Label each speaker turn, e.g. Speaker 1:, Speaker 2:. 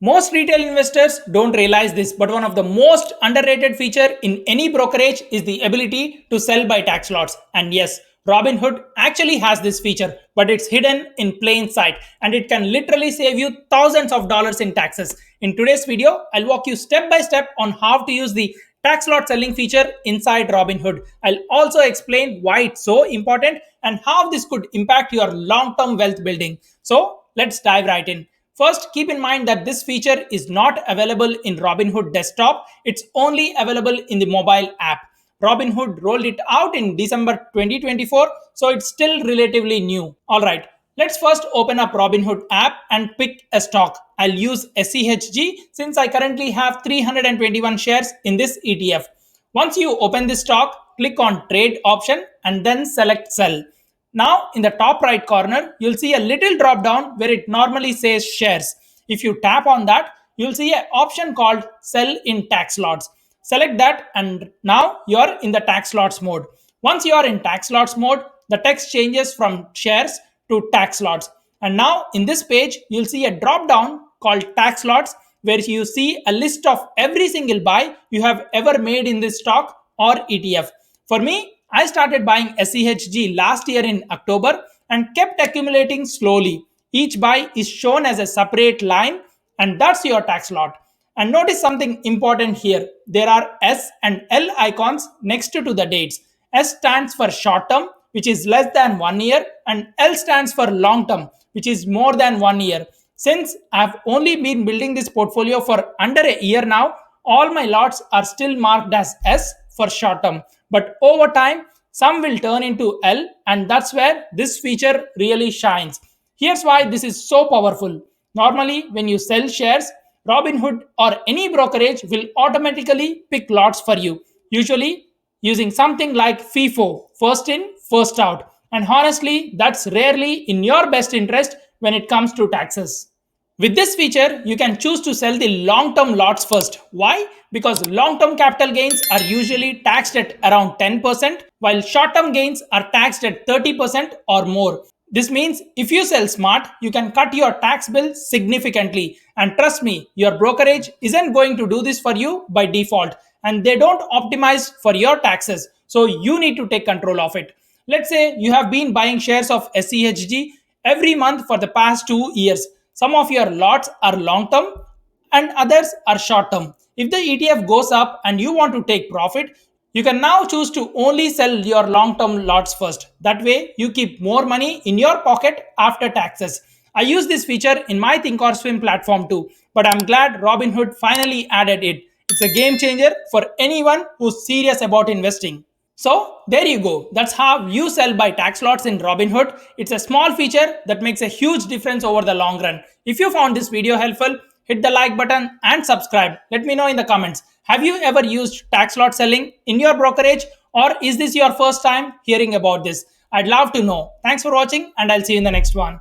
Speaker 1: Most retail investors don't realize this, but one of the most underrated feature in any brokerage is the ability to sell by tax lots. And yes, Robinhood actually has this feature, but it's hidden in plain sight and it can literally save you thousands of dollars in taxes. In today's video, I'll walk you step by step on how to use the tax lot selling feature inside Robinhood. I'll also explain why it's so important and how this could impact your long-term wealth building. So let's dive right in. First, keep in mind that this feature is not available in Robinhood desktop. It's only available in the mobile app. Robinhood rolled it out in December 2024, so it's still relatively new. Alright, let's first open up Robinhood app and pick a stock. I'll use SCHG since I currently have 321 shares in this ETF. Once you open this stock, click on trade option and then select sell. Now, in the top right corner, you'll see a little drop down where it normally says shares. If you tap on that, you'll see an option called sell in tax lots. Select that and now you're in the tax lots mode. Once you are in tax lots mode, the text changes from shares to tax lots. And now in this page, you'll see a drop down called tax lots where you see a list of every single buy you have ever made in this stock or ETF. For me, I started buying SCHG last year in October and kept accumulating slowly. Each buy is shown as a separate line, and that's your tax lot. And notice something important here. There are S and L icons next to the dates. S stands for short term, which is less than 1 year, and L stands for long term, which is more than 1 year. Since I've only been building this portfolio for under a year now, all my lots are still marked as S for short term. But over time, some will turn into L, and that's where this feature really shines. Here's why this is so powerful. Normally, when you sell shares, Robinhood or any brokerage will automatically pick lots for you, usually using something like FIFO, first in, first out. And honestly, that's rarely in your best interest when it comes to taxes. With this feature, you can choose to sell the long-term lots first. Why? Because long-term capital gains are usually taxed at around 10%, while short-term gains are taxed at 30% or more. This means if you sell smart, you can cut your tax bill significantly. And trust me, your brokerage isn't going to do this for you by default. And they don't optimize for your taxes. So you need to take control of it. Let's say you have been buying shares of SCHG every month for the past 2 years. Some of your lots are long term and others are short term. If the ETF goes up and you want to take profit, you can now choose to only sell your long term lots first. That way, you keep more money in your pocket after taxes. I use this feature in my ThinkOrSwim platform too, but I'm glad Robinhood finally added it. It's a game changer for anyone who's serious about investing. So there you go. That's how you sell by tax lots in Robinhood. It's a small feature that makes a huge difference over the long run. If you found this video helpful, hit the like button and subscribe. Let me know in the comments. Have you ever used tax lot selling in your brokerage, or is this your first time hearing about this? I'd love to know. Thanks for watching and I'll see you in the next one.